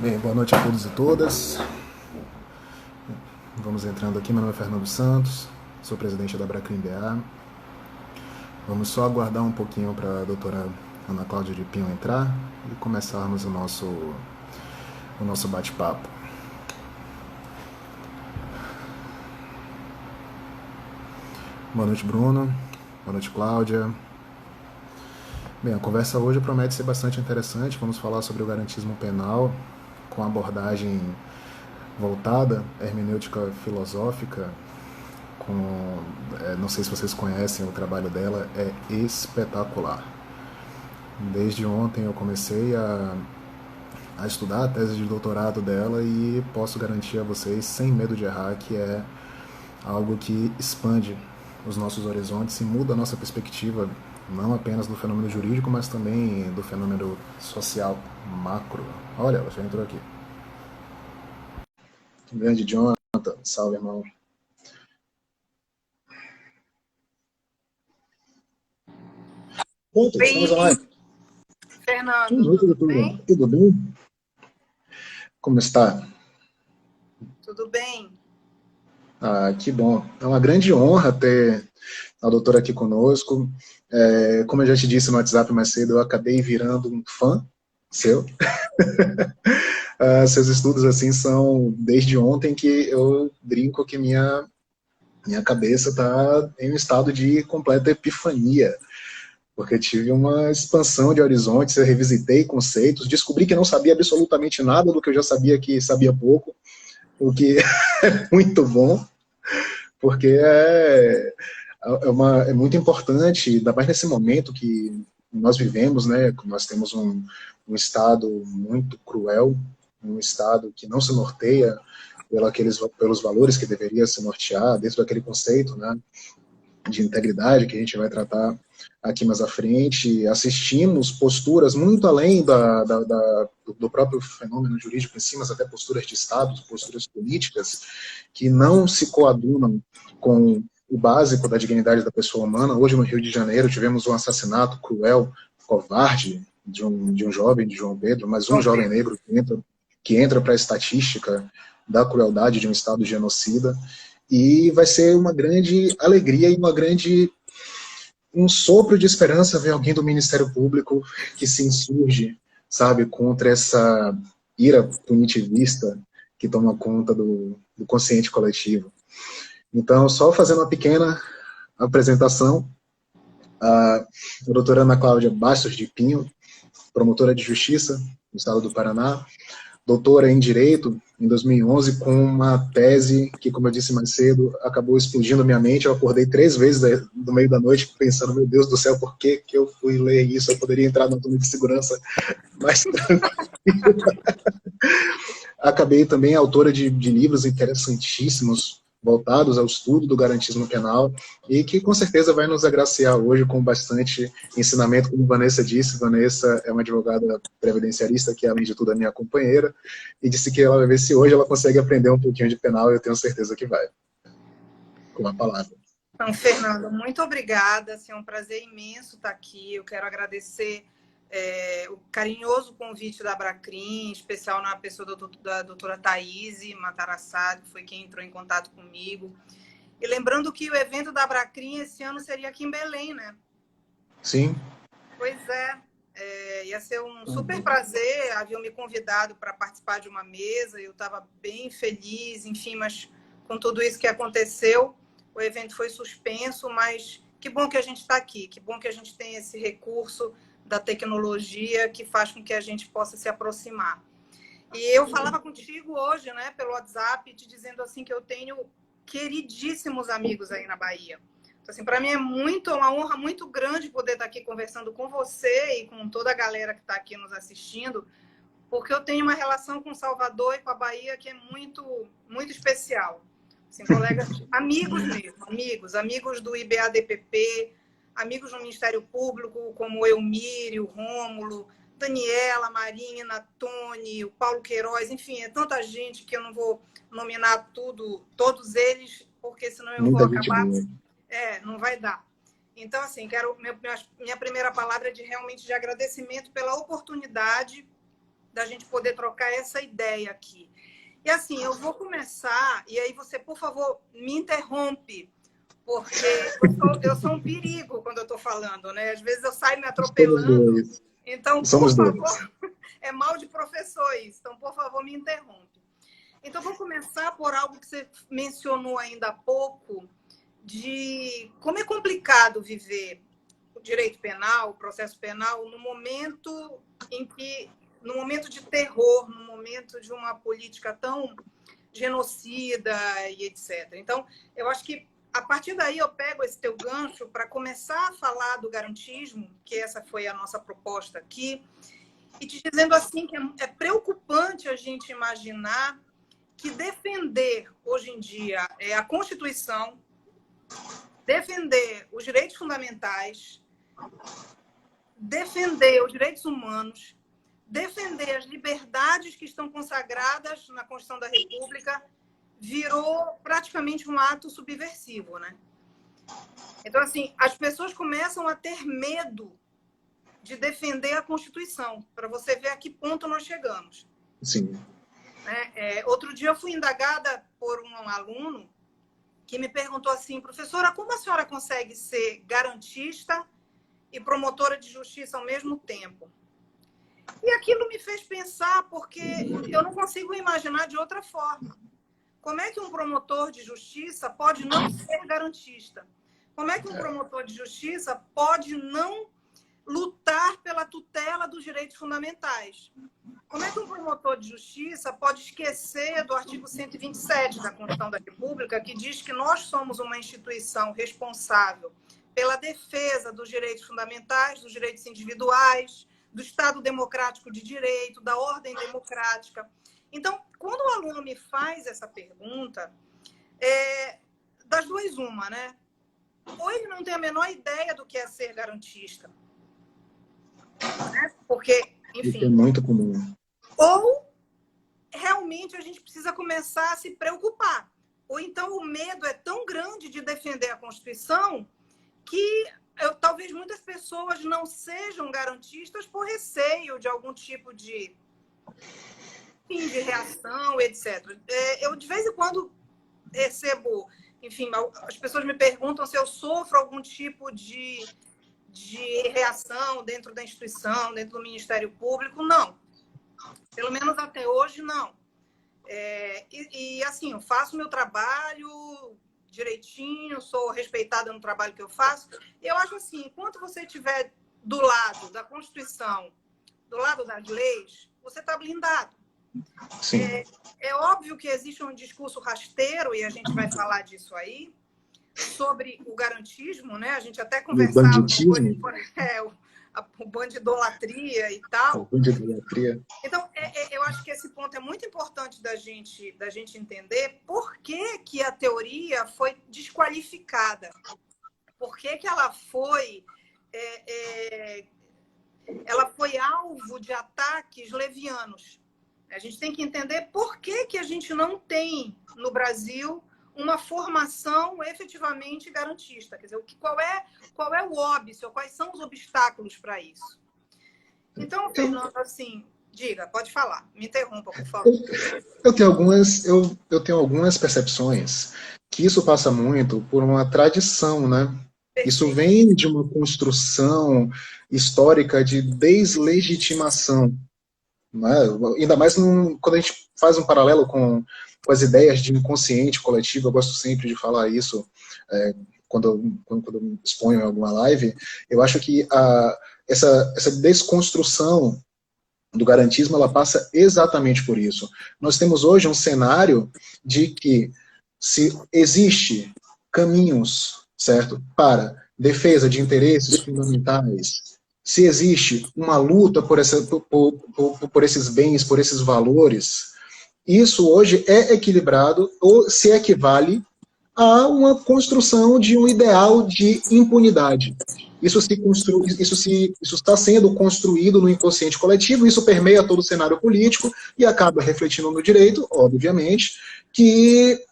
Bem, boa noite a todos e todas. Vamos entrando aqui. Meu nome é Fernando Santos, sou presidente da Abracrim BA. Vamos só aguardar um pouquinho para a doutora Ana Cláudia de Pinho entrar e começarmos o nosso bate-papo. Boa noite, Bruno. Boa noite, Cláudia. Bem, a conversa hoje promete ser bastante interessante. Vamos falar sobre o garantismo penal com abordagem voltada, hermenêutica filosófica, não sei se vocês conhecem o trabalho dela, é espetacular. Desde ontem eu comecei a estudar a tese de doutorado dela e posso garantir a vocês, sem medo de errar, que é algo que expande os nossos horizontes e muda a nossa perspectiva, não apenas do fenômeno jurídico, mas também do fenômeno social macro. Olha, ela já entrou aqui. Grande Jonathan, salve, irmão. Pronto, estamos online. Fernando, tudo bem? Tudo bem? Como está? Tudo bem. Ah, que bom. É uma grande honra ter a doutora aqui conosco. Como eu já te disse no WhatsApp mais cedo, eu acabei virando um fã seu. Seus estudos, assim, são desde ontem que eu brinco que minha cabeça está em um estado de completa epifania, porque tive uma expansão de horizontes, eu revisitei conceitos, descobri que não sabia absolutamente nada do que eu já sabia que sabia pouco, o que é muito bom, porque é muito importante, ainda mais nesse momento que nós vivemos, né? Nós temos um Estado muito cruel, um Estado que não se norteia pelos valores que deveria se nortear, dentro daquele conceito, né, de integridade que a gente vai tratar aqui mais à frente. Assistimos posturas muito além do próprio fenômeno jurídico em si, mas até posturas de Estado, posturas políticas, que não se coadunam com o básico da dignidade da pessoa humana. Hoje, no Rio de Janeiro, tivemos um assassinato cruel, covarde, de um jovem, de João Pedro, mas um jovem negro que entra para a estatística da crueldade de um Estado genocida. E vai ser uma grande alegria e um sopro de esperança ver alguém do Ministério Público que se insurge, sabe, contra essa ira punitivista que toma conta do consciente coletivo. Então, só fazendo uma pequena apresentação, a doutora Ana Cláudia Bastos de Pinho, promotora de justiça no estado do Paraná, doutora em Direito em 2011, com uma tese que, como eu disse mais cedo, acabou explodindo minha mente. Eu acordei 3 vezes no meio da noite pensando, meu Deus do céu, por que eu fui ler isso? Eu poderia entrar no túnel de segurança mais tranquilo. Acabei também autora de livros interessantíssimos, voltados ao estudo do garantismo penal, e que com certeza vai nos agraciar hoje com bastante ensinamento, como Vanessa disse. Vanessa é uma advogada previdenciarista, que além de tudo é minha companheira, e disse que ela vai ver se hoje ela consegue aprender um pouquinho de penal, e eu tenho certeza que vai. Com a palavra. Então, Fernando, muito obrigada, assim, é um prazer imenso estar aqui. Eu quero agradecer o carinhoso convite da Abracrim, em especial na pessoa da doutora Thaís Matarassá, que foi quem entrou em contato comigo. E lembrando que o evento da Abracrim esse ano seria aqui em Belém, né? Sim. Pois ia ser um super prazer. Haviam me convidado para participar de uma mesa, eu estava bem feliz, enfim, mas com tudo isso que aconteceu, o evento foi suspenso, mas que bom que a gente está aqui, que bom que a gente tem esse recurso da tecnologia que faz com que a gente possa se aproximar. E eu falava contigo hoje, né, pelo WhatsApp, te dizendo assim que eu tenho queridíssimos amigos aí na Bahia. Então, assim, para mim é uma honra muito grande poder estar aqui conversando com você e com toda a galera que está aqui nos assistindo, porque eu tenho uma relação com Salvador e com a Bahia que é muito, muito especial. Assim, colegas, amigos mesmo, amigos do IBADPP, amigos do Ministério Público, como Elmírio, Rômulo, Daniela, Marina, Tony, o Paulo Queiroz, enfim, é tanta gente que eu não vou nominar todos eles, porque senão eu vou acabar... não vai dar. Então, assim, minha primeira palavra é realmente de agradecimento pela oportunidade da gente poder trocar essa ideia aqui. E assim, eu vou começar, e aí você, por favor, me interrompe, porque eu sou um perigo quando eu estou falando, né? Às vezes eu saio me atropelando. Então, por favor, é mal de professor isso. Então, por favor, me interrompe. Então, vou começar por algo que você mencionou ainda há pouco, de como é complicado viver o direito penal, o processo penal, no momento de terror, no momento de uma política tão genocida e etc. Então, eu acho que a partir daí eu pego esse teu gancho para começar a falar do garantismo, que essa foi a nossa proposta aqui, e te dizendo assim que é preocupante a gente imaginar que defender hoje em dia a Constituição, defender os direitos fundamentais, defender os direitos humanos, defender as liberdades que estão consagradas na Constituição da República virou praticamente um ato subversivo, né? Então, assim, as pessoas começam a ter medo de defender a Constituição, para você ver a que ponto nós chegamos. Sim. Outro dia eu fui indagada por um aluno que me perguntou assim, professora, como a senhora consegue ser garantista e promotora de justiça ao mesmo tempo? E aquilo me fez pensar, porque eu não consigo imaginar de outra forma. Como é que um promotor de justiça pode não ser garantista? Como é que um promotor de justiça pode não lutar pela tutela dos direitos fundamentais? Como é que um promotor de justiça pode esquecer do artigo 127 da Constituição da República, que diz que nós somos uma instituição responsável pela defesa dos direitos fundamentais, dos direitos individuais, do Estado democrático de direito, da ordem democrática? Então, quando o aluno me faz essa pergunta, das duas uma, né? Ou ele não tem a menor ideia do que é ser garantista, né? Porque, enfim... Isso é muito comum. Ou realmente a gente precisa começar a se preocupar. Ou então o medo é tão grande de defender a Constituição que talvez muitas pessoas não sejam garantistas por receio de algum tipo de reação, etc. Eu, de vez em quando, recebo... Enfim, as pessoas me perguntam se eu sofro algum tipo de reação dentro da instituição, dentro do Ministério Público. Não. Pelo menos até hoje, não. Assim, eu faço meu trabalho direitinho, sou respeitada no trabalho que eu faço. Eu acho assim, enquanto você estiver do lado da Constituição, do lado das leis, você está blindado. Sim. É óbvio que existe um discurso rasteiro, e a gente vai falar disso aí, sobre o garantismo, né? A gente até conversava o bandidolatria e tal. Bandidolatria. Então, eu acho que esse ponto é muito importante da gente entender por que a teoria foi desqualificada. Por que ela foi alvo de ataques levianos. A gente tem que entender por que a gente não tem, no Brasil, uma formação efetivamente garantista. Quer dizer, qual é o óbice, quais são os obstáculos para isso? Então, Fernando, assim, diga, pode falar. Me interrompa, por favor. Eu tenho algumas percepções que isso passa muito por uma tradição, né? Perfeito. Isso vem de uma construção histórica de deslegitimação. Né? Ainda mais quando a gente faz um paralelo com as ideias de inconsciente coletivo. Eu gosto sempre de falar isso quando eu exponho em alguma live. Eu acho que essa desconstrução do garantismo, ela passa exatamente por isso. Nós temos hoje um cenário de que se existe caminhos, certo, para defesa de interesses fundamentais, se existe uma luta por esses bens, por esses valores, isso hoje é equilibrado ou se equivale a uma construção de um ideal de impunidade. Isso está sendo construído no inconsciente coletivo, isso permeia todo o cenário político e acaba refletindo no direito, obviamente, que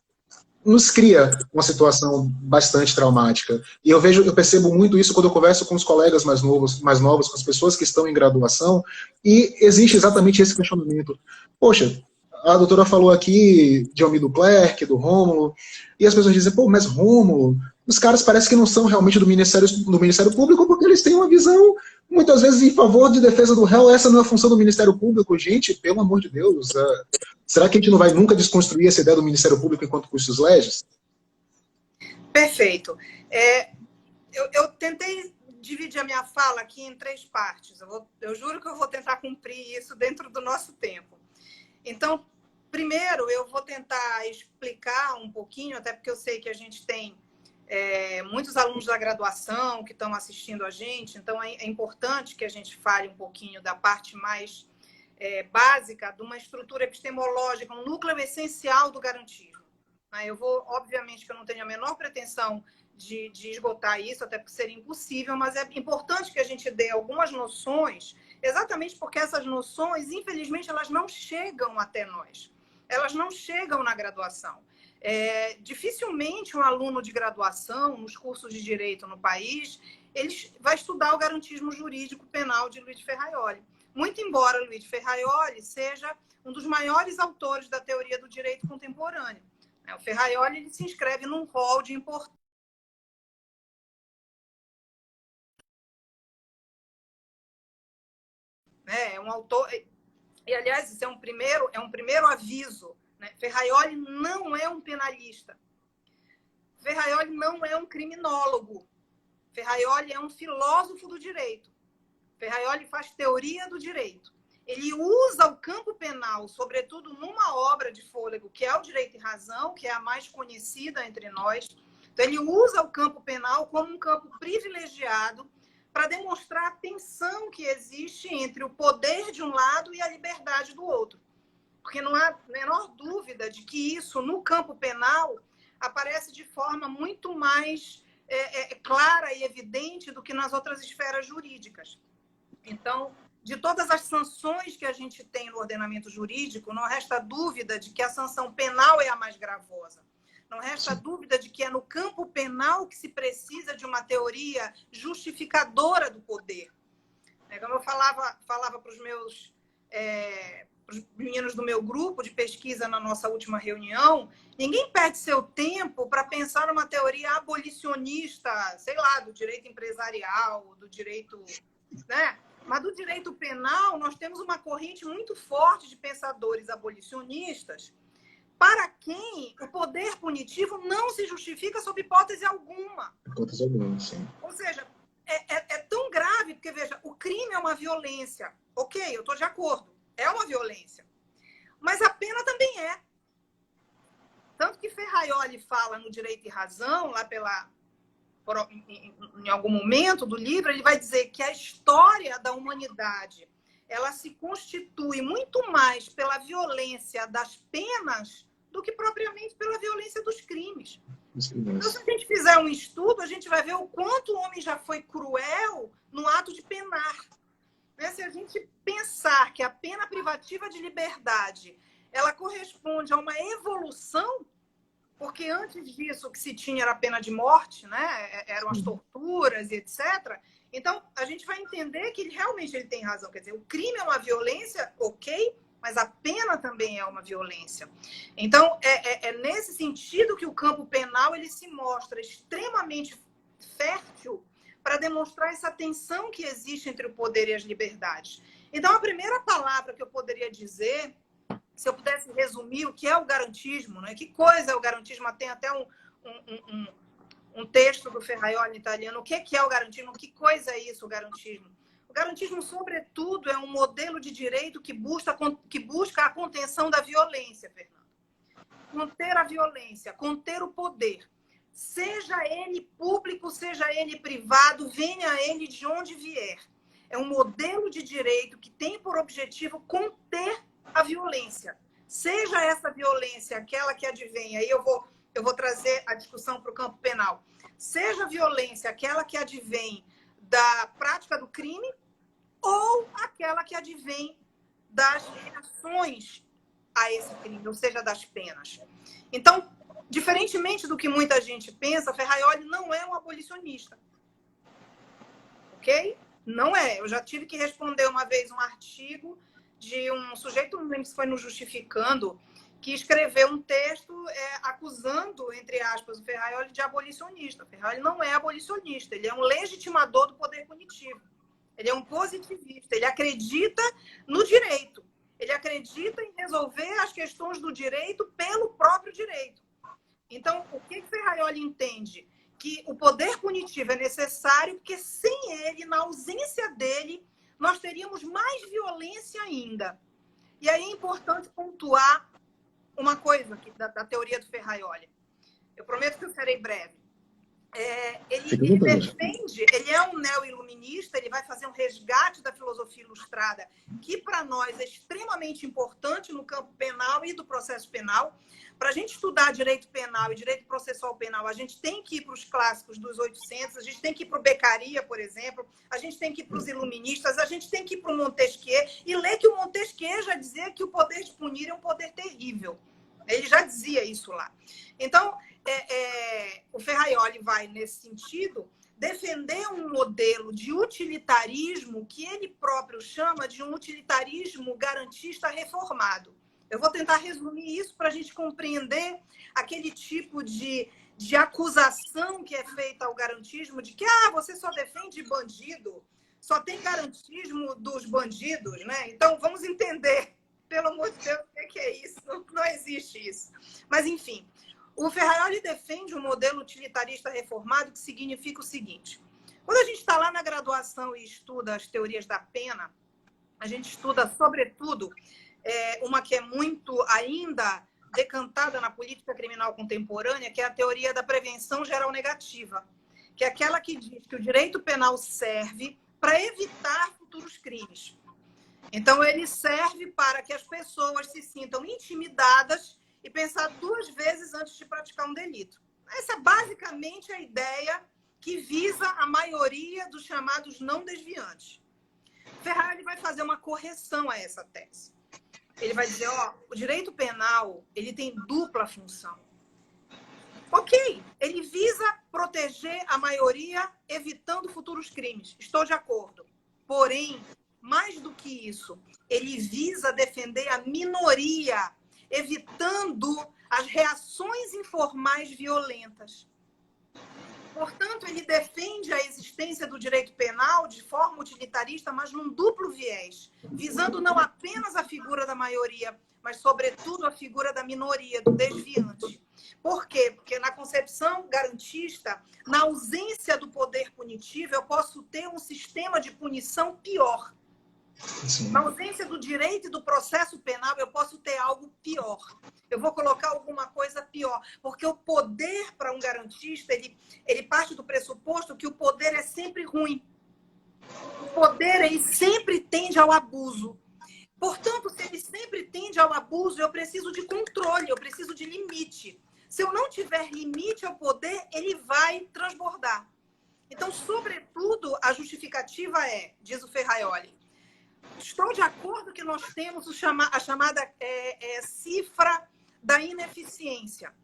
nos cria uma situação bastante traumática. E eu percebo muito isso quando eu converso com os colegas mais novos, com as pessoas que estão em graduação, e existe exatamente esse questionamento. Poxa, a doutora falou aqui de Almir Clerc, do Rômulo, e as pessoas dizem, pô, mas Rômulo, os caras parecem que não são realmente do Ministério Público, porque eles têm uma visão, muitas vezes, em favor de defesa do réu. Essa não é a função do Ministério Público. Gente, pelo amor de Deus, será que a gente não vai nunca desconstruir essa ideia do Ministério Público enquanto custos legis? Perfeito. Eu tentei dividir a minha fala aqui em 3 partes. Eu juro que eu vou tentar cumprir isso dentro do nosso tempo. Então, primeiro, eu vou tentar explicar um pouquinho, até porque eu sei que a gente tem muitos alunos da graduação que estão assistindo a gente, então é importante que a gente fale um pouquinho da parte mais básica de uma estrutura epistemológica, um núcleo essencial do garantismo. Obviamente que eu não tenho a menor pretensão de esgotar isso, até porque seria impossível, mas é importante que a gente dê algumas noções, exatamente porque essas noções, infelizmente, elas não chegam até nós. Elas não chegam na graduação. Dificilmente um aluno de graduação, nos cursos de direito no país, ele vai estudar o garantismo jurídico penal de Luiz de Ferraioli. Muito embora Luiz de Ferraioli seja um dos maiores autores da teoria do direito contemporâneo. O Ferraioli ele se inscreve num rol de importância. É um autor... E, aliás, isso é um primeiro aviso. Né? Ferraioli não é um penalista. Ferraioli não é um criminólogo. Ferraioli é um filósofo do direito. Ferraioli faz teoria do direito. Ele usa o campo penal, sobretudo numa obra de fôlego, que é o Direito e Razão, que é a mais conhecida entre nós. Então, ele usa o campo penal como um campo privilegiado para demonstrar a tensão que existe entre o poder de um lado e a liberdade do outro. Porque não há a menor dúvida de que isso, no campo penal, aparece de forma muito mais clara e evidente do que nas outras esferas jurídicas. Então, de todas as sanções que a gente tem no ordenamento jurídico, não resta dúvida de que a sanção penal é a mais gravosa. Não resta dúvida de que é no campo penal que se precisa de uma teoria justificadora do poder. Como eu falava para os meninos do meu grupo de pesquisa na nossa última reunião, ninguém perde seu tempo para pensar numa teoria abolicionista, sei lá, do direito empresarial, do direito... né? Mas do direito penal, nós temos uma corrente muito forte de pensadores abolicionistas para quem o poder punitivo não se justifica sob hipótese alguma. Hipótese alguma, sim. Ou seja, é tão grave, porque, veja, o crime é uma violência. Ok, eu estou de acordo, é uma violência. Mas a pena também é. Tanto que Ferraioli fala no Direito e Razão, lá em algum momento do livro, ele vai dizer que a história da humanidade ela se constitui muito mais pela violência das penas do que propriamente pela violência dos crimes. Então, se a gente fizer um estudo, a gente vai ver o quanto o homem já foi cruel no ato de penar. Se a gente pensar que a pena privativa de liberdade ela corresponde a uma evolução, porque antes disso o que se tinha era a pena de morte, né? Eram as torturas e etc. Então, a gente vai entender que realmente ele tem razão. Quer dizer, o crime é uma violência, ok, mas a pena também é uma violência. Então, é nesse sentido que o campo penal ele se mostra extremamente fértil para demonstrar essa tensão que existe entre o poder e as liberdades. Então, a primeira palavra que eu poderia dizer, se eu pudesse resumir o que é o garantismo, né? Que coisa é o garantismo? Tem até um texto do Ferraioli italiano. O que é o garantismo? Que coisa é isso, o garantismo? O garantismo, sobretudo, é um modelo de direito que busca a contenção da violência, Fernando. Conter a violência, conter o poder. Seja ele público, seja ele privado, venha ele de onde vier. É um modelo de direito que tem por objetivo conter a violência. Seja essa violência aquela que advém, aí eu vou trazer a discussão para o campo penal. Seja a violência aquela que advém da prática do crime ou aquela que advém das reações a esse crime, ou seja, das penas. Então, Diferentemente do que muita gente pensa, Ferraioli não é um abolicionista. Ok? Não é. Eu já tive que responder uma vez um artigo de um sujeito, não lembro se foi no Justificando, que escreveu um texto acusando, entre aspas, o Ferraioli de abolicionista. O Ferraioli não é abolicionista, ele é um legitimador do poder punitivo. Ele é um positivista, ele acredita no direito. Ele acredita em resolver as questões do direito pelo próprio direito. Então, o que Ferraioli entende? Que o poder punitivo é necessário porque sem ele, na ausência dele, nós teríamos mais violência ainda. E aí é importante pontuar uma coisa aqui da teoria do Ferraioli. Eu prometo que eu serei breve. Ele defende, ele é um neo-iluminista, ele vai fazer um resgate da filosofia ilustrada, que para nós é extremamente importante no campo penal e do processo penal. Para a gente estudar direito penal e direito processual penal, a gente tem que ir para os clássicos dos 800, a gente tem que ir para o Beccaria, por exemplo, a gente tem que ir para os iluministas, a gente tem que ir para o Montesquieu e ler que o Montesquieu já dizia que o poder de punir é um poder terrível. Ele já dizia isso lá. Então, o Ferraioli vai, nesse sentido, defender um modelo de utilitarismo que ele próprio chama de um utilitarismo garantista reformado. Eu vou tentar resumir isso para a gente compreender aquele tipo de acusação que é feita ao garantismo de que você só defende bandido, só tem garantismo dos bandidos, né? Então, vamos entender, pelo amor de Deus, o que é isso? Não existe isso. Mas, enfim, o Ferraioli defende um modelo utilitarista reformado que significa o seguinte. Quando a gente está lá na graduação e estuda as teorias da pena, a gente estuda, sobretudo, uma que é muito ainda decantada na política criminal contemporânea, que é a teoria da prevenção geral negativa, que é aquela que diz que o direito penal serve para evitar futuros crimes. Então, ele serve para que as pessoas se sintam intimidadas e pensar 2 vezes antes de praticar um delito. Essa, basicamente, é a ideia que visa a maioria dos chamados não desviantes. Ferrari vai fazer uma correção a essa tese. Ele vai dizer, o direito penal ele tem dupla função. Ok, ele visa proteger a maioria evitando futuros crimes. Estou de acordo. Porém, mais do que isso, ele visa defender a minoria, evitando as reações informais violentas. Portanto, ele defende a existência do direito penal de forma utilitarista, mas num duplo viés, visando não apenas a figura da maioria, mas, sobretudo, a figura da minoria, do desviante. Por quê? Porque na concepção garantista, na ausência do poder punitivo, eu posso ter um sistema de punição pior. Sim. Na ausência do direito e do processo penal, eu posso ter algo pior. Eu vou colocar alguma coisa pior. Porque o poder, para um garantista, ele parte do pressuposto que o poder é sempre ruim. O poder, ele sempre tende ao abuso. Portanto, se ele sempre tende ao abuso, eu preciso de controle, eu preciso de limite. Se eu não tiver limite ao poder, ele vai transbordar. Então, sobretudo, a justificativa diz o Ferraioli, estou de acordo que nós temos a chamada cifra da ineficiência.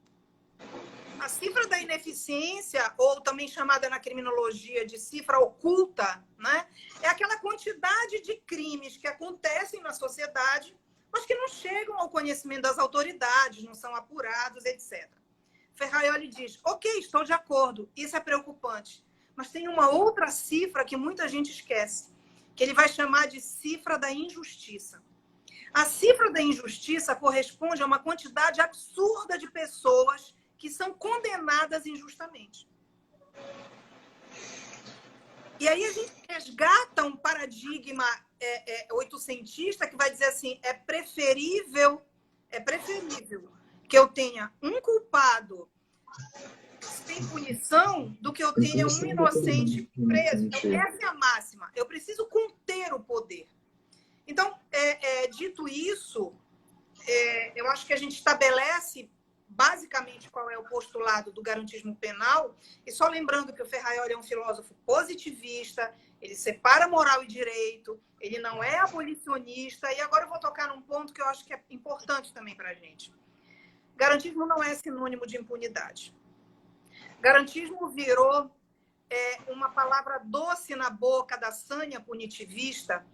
A cifra da ineficiência, ou também chamada na criminologia de cifra oculta, né, é aquela quantidade de crimes que acontecem na sociedade, mas que não chegam ao conhecimento das autoridades, não são apurados, etc. Ferraioli diz, ok, estou de acordo, isso é preocupante, mas tem uma outra cifra que muita gente esquece, que ele vai chamar de cifra da injustiça. A cifra da injustiça corresponde a uma quantidade absurda de pessoas que são condenadas injustamente. E aí a gente resgata um paradigma oitocentista que vai dizer assim, é preferível que eu tenha um culpado sem punição do que eu tenha um inocente preso. Então, essa é a máxima. Eu preciso conter o poder. Então, dito isso, eu acho que a gente estabelece basicamente qual é o postulado do garantismo penal, e só lembrando que o Ferraioli é um filósofo positivista, ele separa moral e direito, ele não é abolicionista, e agora eu vou tocar num ponto que eu acho que é importante também para a gente. Garantismo não é sinônimo de impunidade. Garantismo virou uma palavra doce na boca da sanha punitivista,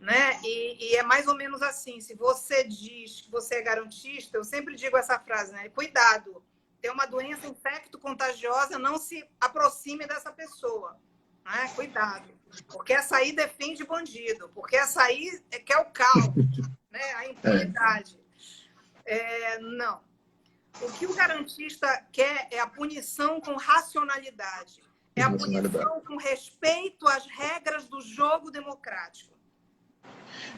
né? E é mais ou menos assim, se você diz que você é garantista, eu sempre digo essa frase, né? Cuidado, tem uma doença infecto-contagiosa, não se aproxime dessa pessoa, né? Cuidado, porque essa aí defende bandido, porque essa aí quer o caos, né? A impunidade. Não. O que o garantista quer é a punição com racionalidade, é a punição com respeito às regras do jogo democrático.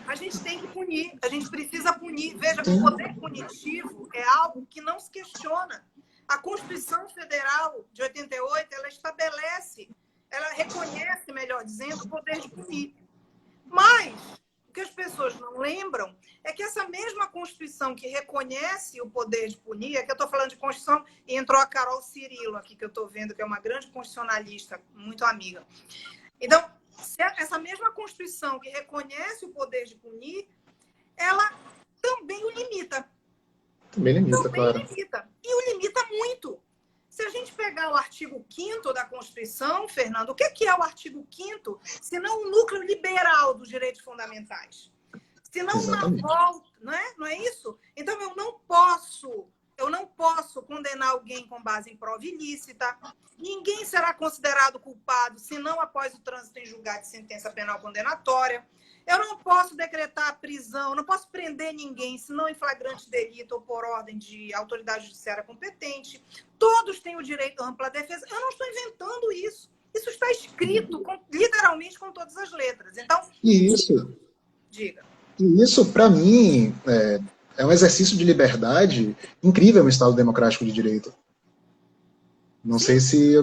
A gente tem que punir, a gente precisa punir. Veja, o poder punitivo é algo que não se questiona. A Constituição Federal de 88, ela estabelece, ela reconhece, melhor dizendo, o poder de punir. Mas o que as pessoas não lembram é que essa mesma Constituição que reconhece o poder de punir, aqui eu estou falando de Constituição e entrou a Carol Cirilo aqui, que eu estou vendo, que é uma grande constitucionalista, muito amiga. Então, se essa mesma Constituição que reconhece o poder de punir, ela também o limita. Também limita, claro. Limita. E o limita muito. Se a gente pegar o artigo 5º da Constituição, Fernando, o que é o artigo 5º? Se não o núcleo liberal dos direitos fundamentais. Se não uma volta, não é isso? Então, eu não posso condenar alguém com base em prova ilícita. Ninguém será considerado culpado senão após o trânsito em julgado de sentença penal condenatória. Eu não posso decretar prisão, não posso prender ninguém senão em flagrante delito ou por ordem de autoridade judiciária competente. Todos têm o direito à ampla defesa. Eu não estou inventando isso. Isso está escrito, literalmente, com todas as letras. Então, isso, diga. Isso, para mim, é um exercício de liberdade incrível no Estado democrático de direito. Não sei se...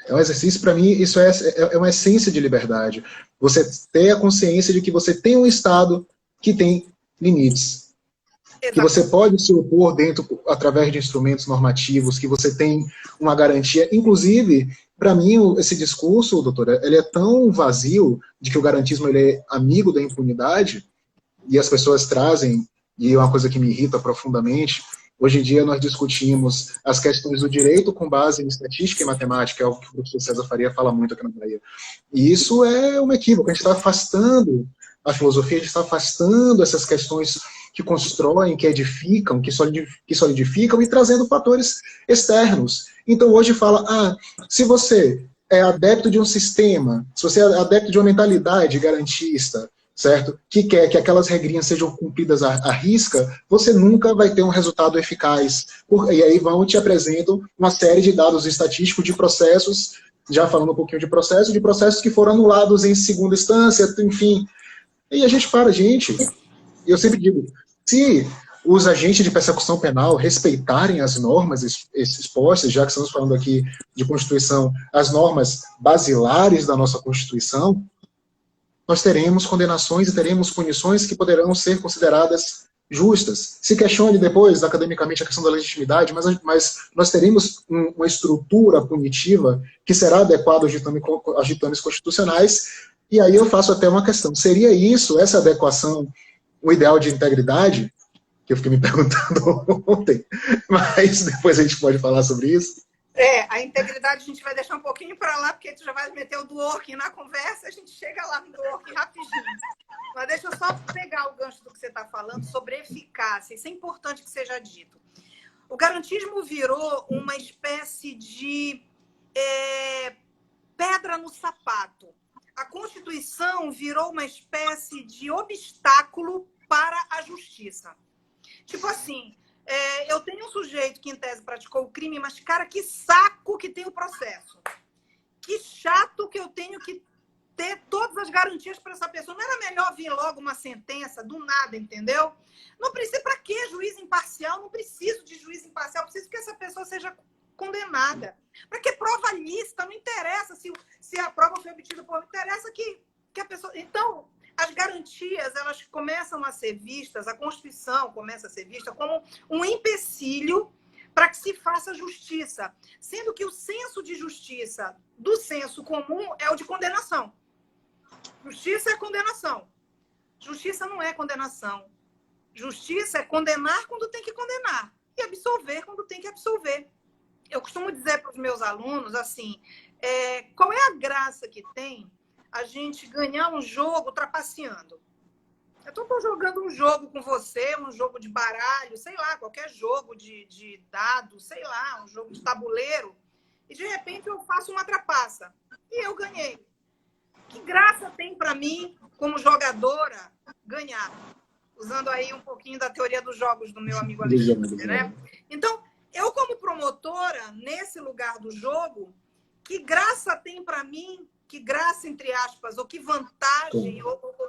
É um exercício, para mim, isso é uma essência de liberdade. Você ter a consciência de que você tem um Estado que tem limites. Exato. Que você pode se opor através de instrumentos normativos, que você tem uma garantia. Inclusive, para mim, esse discurso, doutora, ele é tão vazio de que o garantismo ele é amigo da impunidade, e as pessoas trazem, e é uma coisa que me irrita profundamente. Hoje em dia nós discutimos as questões do direito com base em estatística e matemática, é algo que o professor César Faria fala muito aqui na Bahia. E isso é um equívoco, a gente está afastando a filosofia, a gente está afastando essas questões que constroem, que edificam, que solidificam e trazendo fatores externos. Então hoje fala, se você é adepto de um sistema, se você é adepto de uma mentalidade garantista, certo? Que quer que aquelas regrinhas sejam cumpridas à risca, você nunca vai ter um resultado eficaz. E aí te apresentam uma série de dados estatísticos de processos, já falando um pouquinho de processos que foram anulados em segunda instância, enfim. E a gente eu sempre digo, se os agentes de persecução penal respeitarem as normas expostas, já que estamos falando aqui de Constituição, as normas basilares da nossa Constituição, nós teremos condenações e teremos punições que poderão ser consideradas justas. Se questione depois, academicamente, a questão da legitimidade, mas nós teremos uma estrutura punitiva que será adequada aos ditames constitucionais, e aí eu faço até uma questão. Seria isso, essa adequação, o ideal de integridade? Que eu fiquei me perguntando ontem, mas depois a gente pode falar sobre isso. A integridade a gente vai deixar um pouquinho para lá, porque tu já vai meter o Dworkin na conversa, a gente chega lá no Dworkin rapidinho. Mas deixa eu só pegar o gancho do que você está falando sobre eficácia. Isso é importante que seja dito. O garantismo virou uma espécie de pedra no sapato. A Constituição virou uma espécie de obstáculo para a justiça. Tipo assim... eu tenho um sujeito que, em tese, praticou o crime, mas, cara, que saco que tem o processo. Que chato que eu tenho que ter todas as garantias para essa pessoa. Não era melhor vir logo uma sentença do nada, entendeu? Não precisa, para que juiz imparcial? Não preciso de juiz imparcial, preciso que essa pessoa seja condenada. Para que prova lícita? Não interessa se a prova foi obtida por... Não interessa que a pessoa... Então... As garantias, elas começam a ser vistas, a Constituição começa a ser vista como um empecilho para que se faça justiça, sendo que o senso de justiça do senso comum é o de condenação. Justiça é condenação. Justiça não é condenação. Justiça é condenar quando tem que condenar. e absolver quando tem que absolver. Eu costumo dizer para os meus alunos assim, qual é a graça que tem a gente ganhar um jogo trapaceando? Eu estou jogando um jogo com você, um jogo de baralho, sei lá, qualquer jogo de dado, sei lá, um jogo de tabuleiro, e de repente eu faço uma trapaça e eu ganhei. Que graça tem para mim, como jogadora, ganhar? Usando aí um pouquinho da teoria dos jogos do meu amigo Alexandre, né? Então, eu como promotora, nesse lugar do jogo, que graça tem para mim, que graça, entre aspas, ou que vantagem,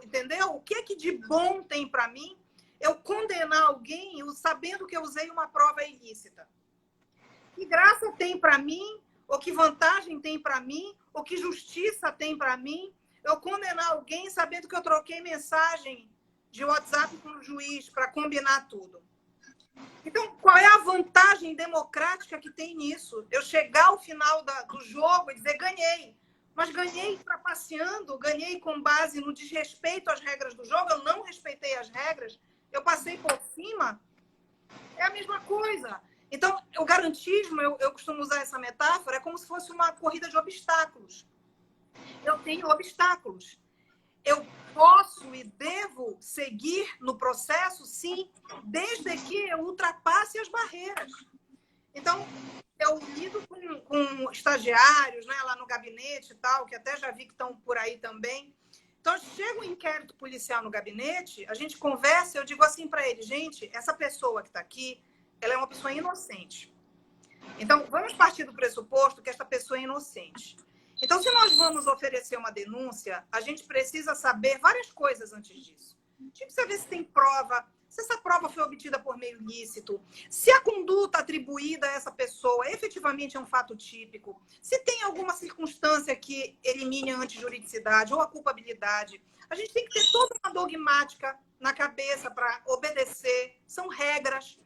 entendeu? O que é que de bom tem para mim eu condenar alguém sabendo que eu usei uma prova ilícita? Que graça tem para mim, ou que vantagem tem para mim, ou que justiça tem para mim eu condenar alguém sabendo que eu troquei mensagem de WhatsApp com o juiz para combinar tudo? Então, qual é a vantagem democrática que tem nisso? Eu chegar ao final do jogo e dizer ganhei. Mas ganhei trapaceando, ganhei com base no desrespeito às regras do jogo, eu não respeitei as regras, eu passei por cima. É a mesma coisa. Então, o garantismo, eu costumo usar essa metáfora, é como se fosse uma corrida de obstáculos. Eu tenho obstáculos. Eu posso e devo seguir no processo, sim, desde que eu ultrapasse as barreiras. Então, eu lido com estagiários, né, lá no gabinete e tal, que até já vi que estão por aí também. Então, chega um inquérito policial no gabinete, a gente conversa, eu digo assim para ele, gente, essa pessoa que está aqui, ela é uma pessoa inocente. Então, vamos partir do pressuposto que esta pessoa é inocente. Então, se nós vamos oferecer uma denúncia, a gente precisa saber várias coisas antes disso. A gente precisa ver se tem prova, se essa prova foi obtida por meio ilícito, se a conduta atribuída a essa pessoa efetivamente é um fato típico, se tem alguma circunstância que elimine a antijuridicidade ou a culpabilidade. A gente tem que ter toda uma dogmática na cabeça para obedecer, são regras,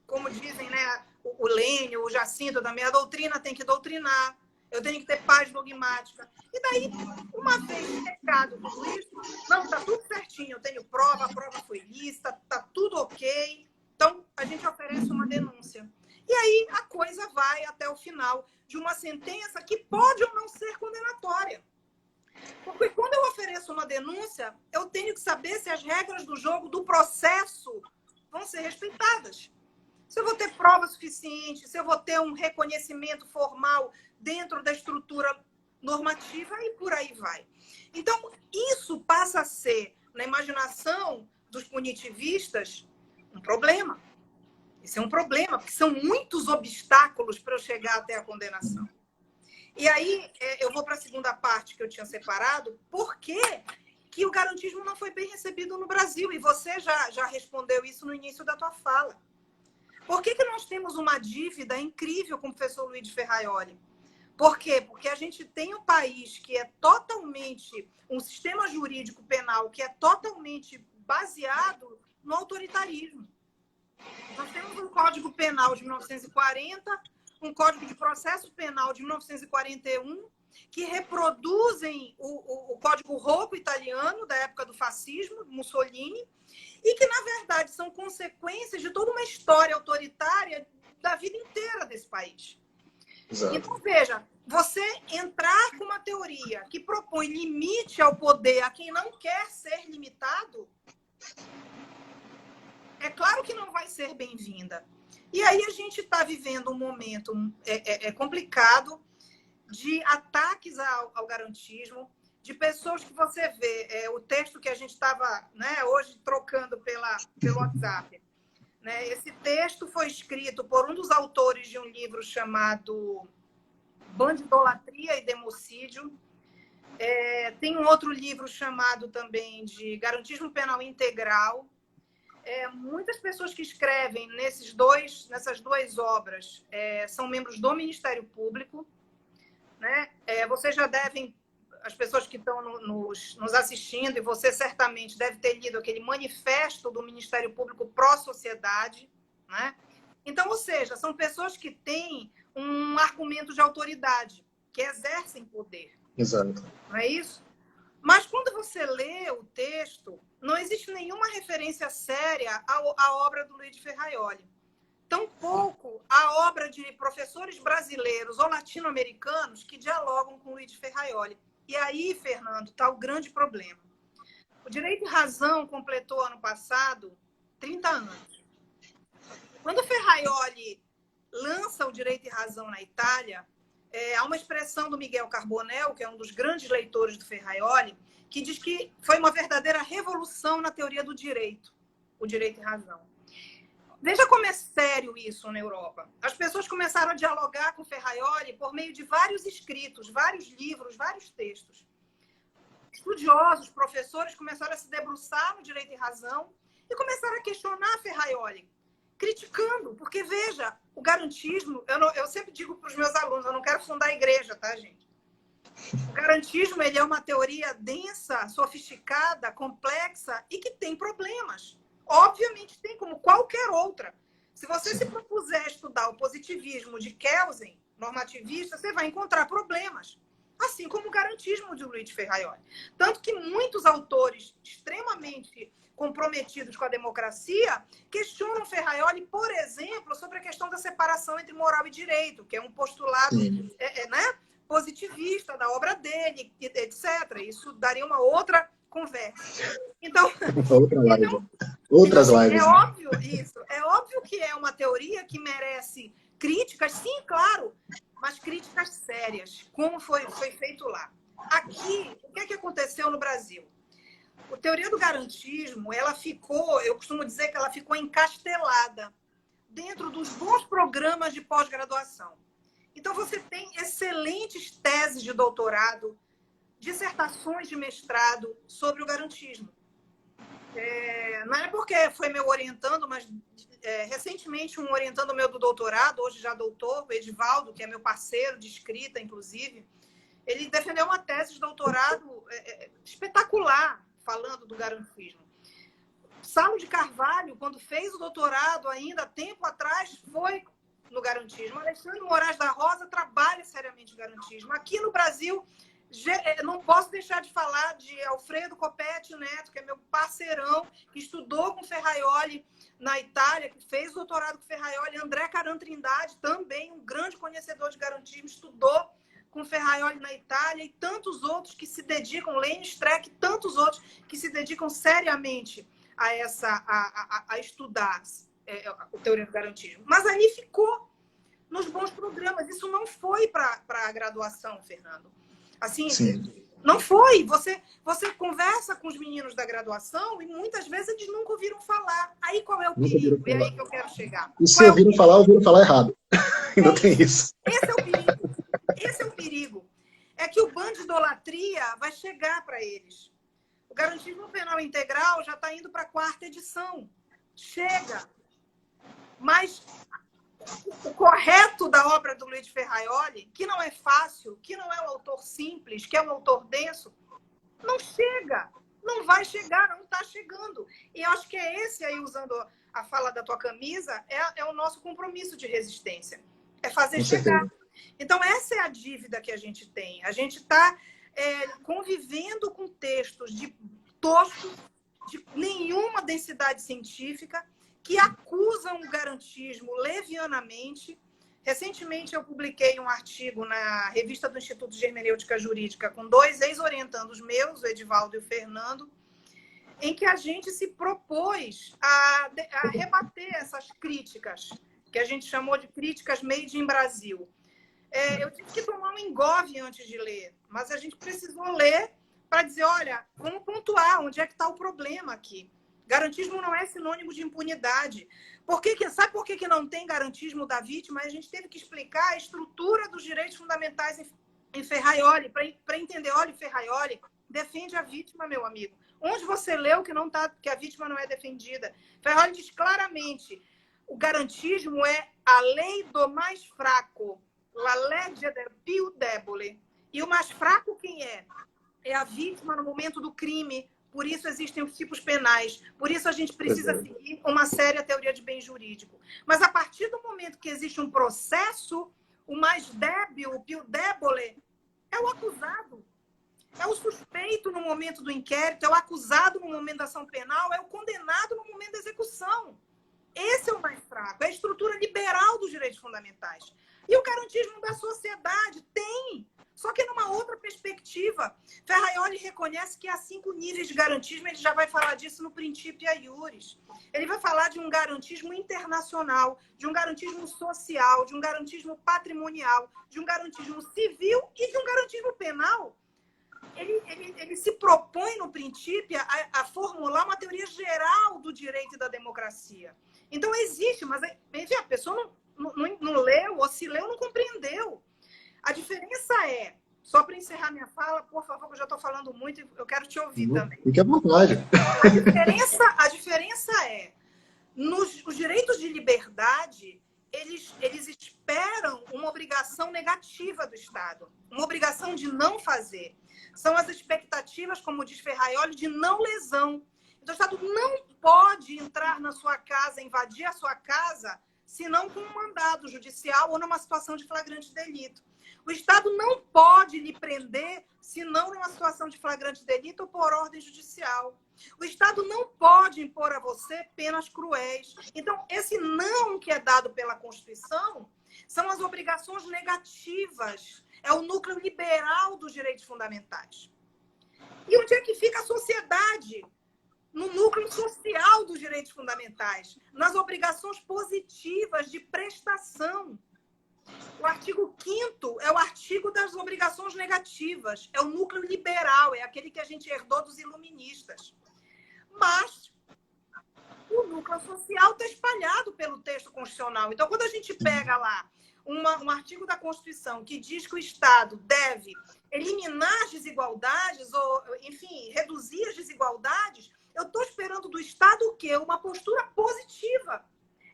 como dizem, né, o Lênio, o Jacinto, da minha doutrina tem que doutrinar. Eu tenho que ter paz dogmática. E daí, uma vez checado tudo isso, não, está tudo certinho, eu tenho prova, a prova foi lícita, está tudo ok. Então, a gente oferece uma denúncia. E aí, a coisa vai até o final de uma sentença que pode ou não ser condenatória. Porque quando eu ofereço uma denúncia, eu tenho que saber se as regras do jogo, do processo, vão ser respeitadas. Se eu vou ter prova suficiente, se eu vou ter um reconhecimento formal dentro da estrutura normativa e por aí vai. Então, isso passa a ser, na imaginação dos punitivistas, um problema. Isso é um problema, porque são muitos obstáculos para eu chegar até a condenação. E aí, eu vou para a segunda parte que eu tinha separado, por que o garantismo não foi bem recebido no Brasil? E você já respondeu isso no início da tua fala. Por que nós temos uma dívida incrível com o professor Luiz Ferraioli? Por quê? Porque a gente tem um país que é totalmente, um sistema jurídico penal que é totalmente baseado no autoritarismo. Nós temos um Código Penal de 1940, um Código de Processo Penal de 1941, que reproduzem o Código Rocco italiano, da época do fascismo, Mussolini, e que, na verdade, são consequências de toda uma história autoritária da vida inteira desse país. Exato. Então, veja, você entrar com uma teoria que propõe limite ao poder a quem não quer ser limitado, é claro que não vai ser bem-vinda. E aí a gente está vivendo um momento complicado de ataques ao garantismo, de pessoas que você vê, o texto que a gente estava, né, hoje trocando pelo WhatsApp. Né? Esse texto foi escrito por um dos autores de um livro chamado Bandidolatria e Democídio. Tem um outro livro chamado também de Garantismo Penal Integral. Muitas pessoas que escrevem nessas duas obras são membros do Ministério Público. Né? Vocês já devem, as pessoas que estão nos assistindo, e você certamente deve ter lido aquele manifesto do Ministério Público pró-sociedade. Né? Então, ou seja, são pessoas que têm um argumento de autoridade, que exercem poder. Exato. Não é isso? Mas quando você lê o texto, não existe nenhuma referência séria à obra do Luiz Ferraioli. tampouco a obra de professores brasileiros ou latino-americanos que dialogam com Luiz Ferraioli. E aí, Fernando, está o grande problema. O Direito e Razão completou ano passado 30 anos. Quando Ferraioli lança o Direito e Razão na Itália, há uma expressão do Miguel Carbonell, que é um dos grandes leitores do Ferraioli, que diz que foi uma verdadeira revolução na teoria do direito, o Direito e Razão. Veja como é sério isso na Europa. As pessoas começaram a dialogar com Ferraioli por meio de vários escritos, vários livros, vários textos. Estudiosos, professores começaram a se debruçar no Direito e Razão e começaram a questionar Ferraioli, criticando, porque, veja, o garantismo, eu sempre digo para os meus alunos, eu não quero fundar a igreja, tá, gente? O garantismo, ele é uma teoria densa, sofisticada, complexa e que tem problemas. Obviamente tem, como qualquer outra. Se você se propuser a estudar o positivismo de Kelsen, normativista, você vai encontrar problemas. Assim como o garantismo de Luiz Ferraioli. Tanto que muitos autores extremamente comprometidos com a democracia questionam Ferraioli, por exemplo, sobre a questão da separação entre moral e direito, que é um postulado né, positivista da obra dele, etc. Isso daria uma outra conversa. Então, outra live. Outras lives. É óbvio isso. É óbvio que é uma teoria que merece críticas, sim, claro, mas críticas sérias, como foi feito lá. Aqui, o que é que aconteceu no Brasil? A teoria do garantismo, ela ficou, eu costumo dizer que ela ficou encastelada dentro dos bons programas de pós-graduação. Então, você tem excelentes teses de doutorado, dissertações de mestrado sobre o garantismo. Não é porque foi meu orientando, mas recentemente um orientando meu do doutorado, hoje já doutor, o Edivaldo, que é meu parceiro de escrita, inclusive, ele defendeu uma tese de doutorado espetacular, falando do garantismo. Saulo de Carvalho, quando fez o doutorado ainda tempo atrás, foi no garantismo. Alexandre Moraes da Rosa trabalha seriamente o garantismo. Aqui no Brasil, não posso deixar de falar de Alfredo Coppetti Neto, que é meu parceirão, que estudou com Ferraioli na Itália, que fez doutorado com Ferraioli. André Caran Trindade, também um grande conhecedor de garantismo, estudou com Ferraioli na Itália, e tantos outros que se dedicam, Lênin Streck, tantos outros que se dedicam seriamente a estudar a teoria do garantismo. Mas aí ficou nos bons programas. Isso não foi para a graduação, Fernando. Assim, sim, não foi. Você conversa com os meninos da graduação e muitas vezes eles nunca ouviram falar. Aí qual é o perigo? É aí que eu quero chegar. E se ouviram falar errado. Ainda tem isso. Esse é o perigo. Esse é o perigo. É que o ban de idolatria vai chegar para eles. O garantismo penal integral já está indo para a 4ª edição. Chega. Mas o correto da obra do Luiz Ferraioli, que não é fácil, que não é um autor simples, que é um autor denso, não chega. Não vai chegar, não está chegando. E eu acho que é esse aí, usando a fala da tua camisa, é o nosso compromisso de resistência. É fazer chegar. Então, essa é a dívida que a gente tem. A gente está convivendo com textos toscos, de nenhuma densidade científica, que acusam o garantismo levianamente. Recentemente, eu publiquei um artigo na revista do Instituto de Hermenêutica Jurídica com 2 ex-orientandos meus, o Edivaldo e o Fernando, em que a gente se propôs a rebater essas críticas, que a gente chamou de críticas made in Brasil. Eu tive que tomar um engove antes de ler, mas a gente precisou ler para dizer, olha, vamos pontuar onde é que está o problema aqui. Garantismo não é sinônimo de impunidade. Sabe por que não tem garantismo da vítima? A gente teve que explicar a estrutura dos direitos fundamentais em Ferraioli, para entender, olha, Ferraioli defende a vítima, meu amigo. Onde você leu que a vítima não é defendida? Ferraioli diz claramente, o garantismo é a lei do mais fraco, la legge del più debole. E o mais fraco quem é? É a vítima no momento do crime. Por isso existem os tipos penais. Por isso a gente precisa seguir uma séria teoria de bem jurídico. Mas a partir do momento que existe um processo, o mais débil, o più debole, é o acusado. É o suspeito no momento do inquérito, é o acusado no momento da ação penal, é o condenado no momento da execução. esse é o mais fraco, é a estrutura liberal dos direitos fundamentais. E o garantismo da sociedade tem, só que numa outra perspectiva. Ferraioli reconhece que há 5 níveis de garantismo, ele já vai falar disso no Principia Iuris. Ele vai falar de um garantismo internacional, de um garantismo social, de um garantismo patrimonial, de um garantismo civil e de um garantismo penal. Ele se propõe no Principia a formular uma teoria geral do direito e da democracia. Então existe, mas a pessoa não leu, ou se leu, não compreendeu. A diferença é, só para encerrar minha fala, por favor, que eu já estou falando muito e eu quero te ouvir também. Fique à vontade. A diferença é, os direitos de liberdade, eles esperam uma obrigação negativa do Estado, uma obrigação de não fazer. São as expectativas, como diz Ferraioli, de não lesão. Então, o Estado não pode entrar na sua casa, invadir a sua casa, senão com um mandado judicial ou numa situação de flagrante delito. O Estado não pode lhe prender, senão numa situação de flagrante delito ou por ordem judicial. O Estado não pode impor a você penas cruéis. Então, esse não que é dado pela Constituição são as obrigações negativas. É o núcleo liberal dos direitos fundamentais. E onde é que fica a sociedade? No núcleo social dos direitos fundamentais, nas obrigações positivas de prestação. O artigo 5º é o artigo das obrigações negativas, é o núcleo liberal, é aquele que a gente herdou dos iluministas. Mas o núcleo social está espalhado pelo texto constitucional. Então, quando a gente pega lá um artigo da Constituição que diz que o Estado deve eliminar as desigualdades, ou, enfim, reduzir as desigualdades, eu estou esperando do Estado o quê? Uma postura positiva.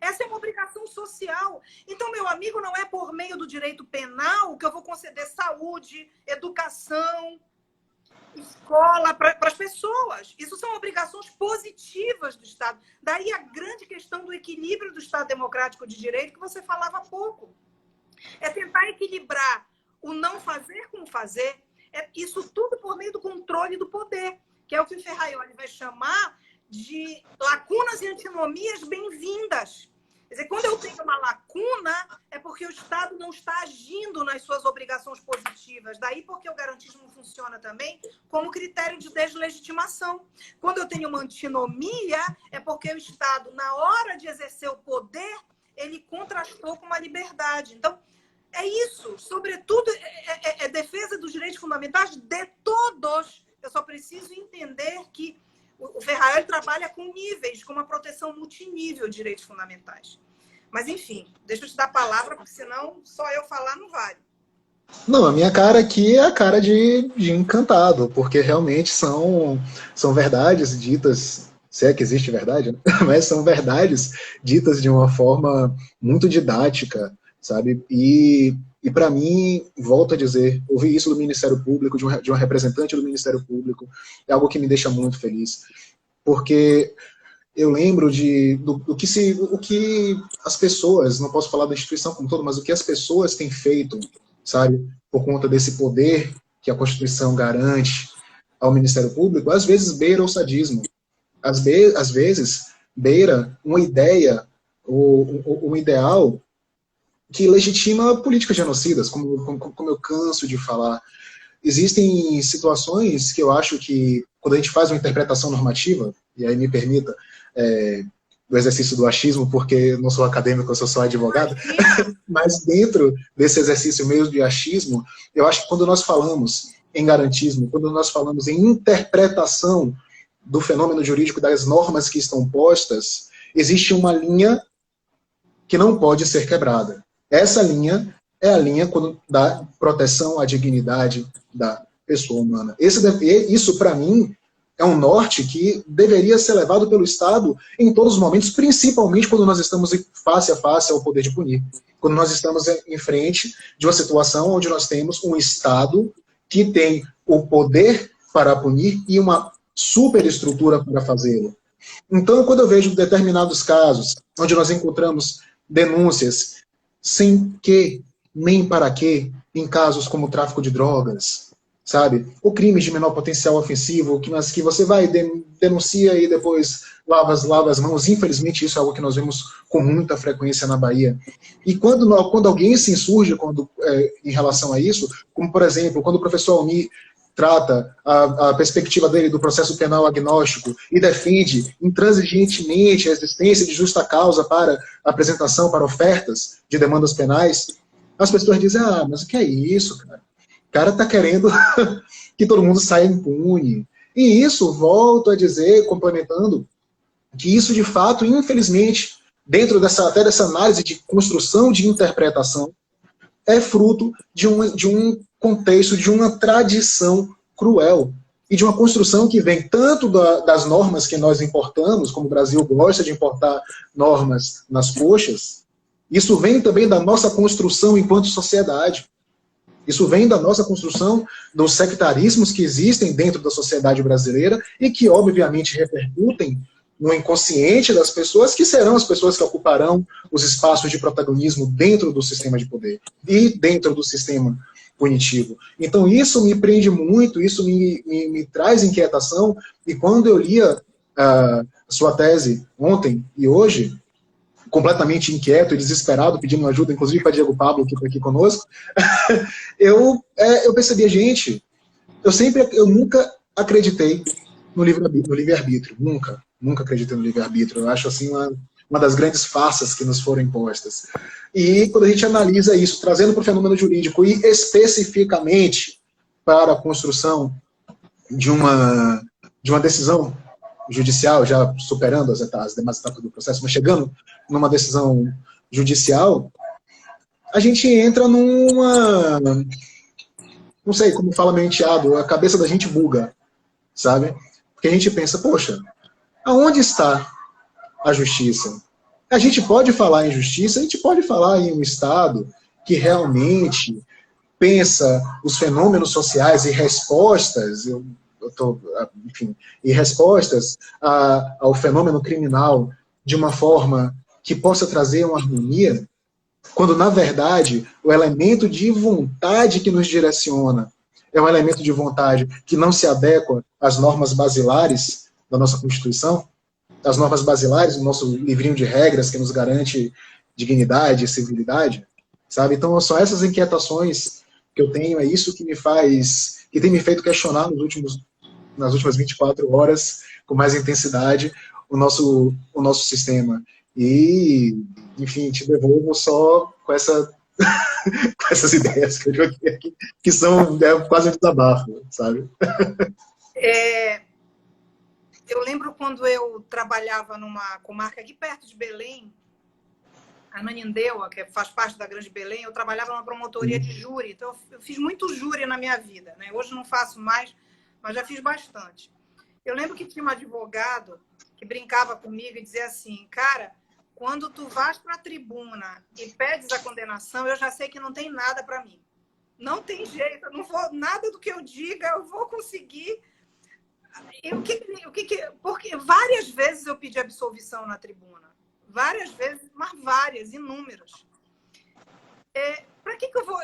Essa é uma obrigação social. Então, meu amigo, não é por meio do direito penal que eu vou conceder saúde, educação, escola para as pessoas. Isso são obrigações positivas do Estado. Daí a grande questão do equilíbrio do Estado democrático de direito que você falava há pouco. É tentar equilibrar o não fazer com o fazer. Isso tudo por meio do controle do poder, que é o que o Ferraioli vai chamar de lacunas e antinomias bem-vindas. Quer dizer, quando eu tenho uma lacuna, é porque o Estado não está agindo nas suas obrigações positivas. Daí porque o garantismo funciona também como critério de deslegitimação. Quando eu tenho uma antinomia, é porque o Estado, na hora de exercer o poder, ele contrastou com uma liberdade. Então, é isso. Sobretudo, é defesa dos direitos fundamentais de todos. Eu só preciso entender que o Ferraioli trabalha com níveis, com uma proteção multinível de direitos fundamentais. Mas, enfim, deixa eu te dar a palavra, porque senão só eu falar não vale. Não, a minha cara aqui é a cara de encantado, porque realmente são verdades ditas, se é que existe verdade, né? Mas são verdades ditas de uma forma muito didática, sabe? E para mim, volto a dizer, ouvir isso do Ministério Público, de uma representante do Ministério Público, é algo que me deixa muito feliz. Porque eu lembro do que as pessoas, não posso falar da instituição como todo, mas o que as pessoas têm feito, sabe? Por conta desse poder que a Constituição garante ao Ministério Público, às vezes beira o sadismo. Às vezes beira uma ideia, ou um ideal que legitima políticas genocidas, como eu canso de falar. Existem situações que eu acho que, quando a gente faz uma interpretação normativa, e aí me permita, do exercício do achismo, porque não sou acadêmico, eu sou só advogado, mas dentro desse exercício meio de achismo, eu acho que quando nós falamos em garantismo, quando nós falamos em interpretação do fenômeno jurídico, das normas que estão postas, existe uma linha que não pode ser quebrada. Essa linha é a linha da proteção à dignidade da pessoa humana. Isso, para mim, é um norte que deveria ser levado pelo Estado em todos os momentos, principalmente quando nós estamos face a face ao poder de punir. Quando nós estamos em frente de uma situação onde nós temos um Estado que tem o poder para punir e uma superestrutura para fazê-lo. Então, quando eu vejo determinados casos onde nós encontramos denúncias sem que, nem para quê, em casos como tráfico de drogas, sabe? Ou crimes de menor potencial ofensivo, mas que você vai denuncia e depois lava as mãos. Infelizmente, isso é algo que nós vemos com muita frequência na Bahia. E quando alguém se insurge em relação a isso, como, por exemplo, quando o professor Almir trata a perspectiva dele do processo penal agnóstico e defende intransigentemente a existência de justa causa para apresentação, para ofertas de demandas penais, as pessoas dizem, mas o que é isso, cara? O cara está querendo que todo mundo saia impune. E isso, volto a dizer, complementando, que isso, de fato, infelizmente, dentro até dessa análise de construção de interpretação, é fruto de um contexto, de uma tradição cruel e de uma construção que vem tanto das normas que nós importamos, como o Brasil gosta de importar normas nas coxas, isso vem também da nossa construção enquanto sociedade. Isso vem da nossa construção dos sectarismos que existem dentro da sociedade brasileira e que, obviamente, repercutem no inconsciente das pessoas, que serão as pessoas que ocuparão os espaços de protagonismo dentro do sistema de poder e dentro do sistema punitivo. Então, isso me prende muito, isso me traz inquietação, e quando eu lia a sua tese ontem e hoje, completamente inquieto e desesperado, pedindo ajuda, inclusive para Diego Pablo, que está aqui conosco, eu percebi, gente, eu nunca acreditei no livre-arbítrio, nunca acreditei no livre-arbítrio. Eu acho assim uma das grandes farsas que nos foram impostas. E quando a gente analisa isso, trazendo para o fenômeno jurídico e especificamente para a construção de uma decisão judicial, já superando as demais etapas do processo, mas chegando numa decisão judicial, a gente entra numa... Não sei como fala meu enteado, a cabeça da gente buga, sabe? Porque a gente pensa, poxa, aonde está a justiça? A gente pode falar em justiça, a gente pode falar em um Estado que realmente pensa os fenômenos sociais e respostas, enfim, e respostas ao fenômeno criminal de uma forma que possa trazer uma harmonia, quando, na verdade, o elemento de vontade que nos direciona é um elemento de vontade que não se adequa às normas basilares da nossa Constituição, as normas basilares do nosso livrinho de regras que nos garante dignidade e civilidade, sabe? Então, são essas inquietações que eu tenho, é isso que tem me feito questionar nas últimas 24 horas, com mais intensidade, o nosso sistema. E, enfim, te devolvo só com com essas ideias que eu joguei aqui, que são quase um desabafo, sabe? Eu lembro quando eu trabalhava numa comarca aqui perto de Belém, Ananindeua, que faz parte da Grande Belém, eu trabalhava numa promotoria de júri, então eu fiz muito júri na minha vida, né? Hoje não faço mais, mas já fiz bastante. Eu lembro que tinha um advogado que brincava comigo e dizia assim, cara, quando tu vais para a tribuna e pedes a condenação, eu já sei que não tem nada para mim. Não tem jeito, eu não vou, nada do que eu diga, eu vou conseguir. Porque várias vezes eu pedi absolvição na tribuna. Várias vezes, mas várias, inúmeras. Para que eu vou...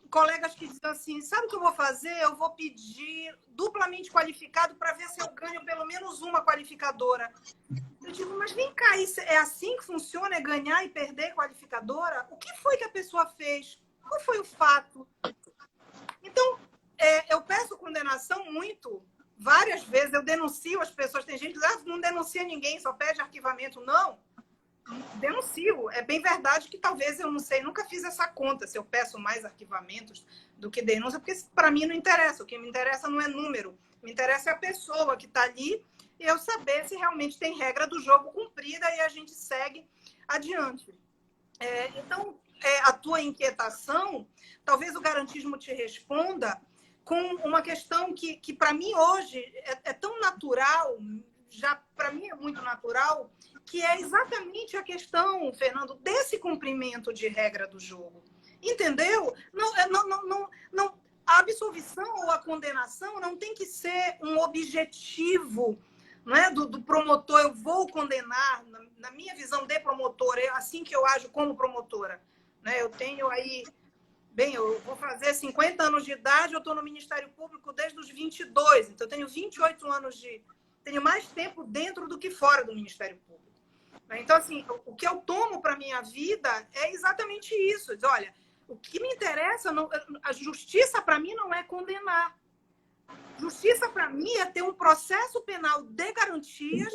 colegas que dizem assim, sabe o que eu vou fazer? Eu vou pedir duplamente qualificado para ver se eu ganho pelo menos uma qualificadora. Eu digo, mas vem cá, isso é assim que funciona? É ganhar e perder qualificadora? O que foi que a pessoa fez? Qual foi o fato? Então, eu peço condenação muito, várias vezes, eu denuncio as pessoas. Tem gente que diz, não denuncia ninguém, só pede arquivamento. Não, denuncio. É bem verdade que talvez, eu não sei, nunca fiz essa conta, se eu peço mais arquivamentos do que denúncia, porque para mim não interessa. O que me interessa não é número, me interessa é a pessoa que está ali e eu saber se realmente tem regra do jogo cumprida e a gente segue adiante. Então, a tua inquietação, talvez o garantismo te responda com uma questão que para mim hoje é tão natural, já para mim é muito natural, que é exatamente a questão, Fernando, desse cumprimento de regra do jogo. Entendeu? Não, a absolvição ou a condenação não tem que ser um objetivo, não é? do promotor, eu vou condenar, na minha visão de promotora, é assim que eu ajo como promotora. Né? Eu tenho aí, eu vou fazer 50 anos de idade, eu estou no Ministério Público desde os 22, então eu tenho 28 anos tenho mais tempo dentro do que fora do Ministério Público. Então, assim, o que eu tomo para a minha vida é exatamente isso. Diz, olha, o que me interessa, a justiça para mim não é condenar. Justiça para mim é ter um processo penal de garantias,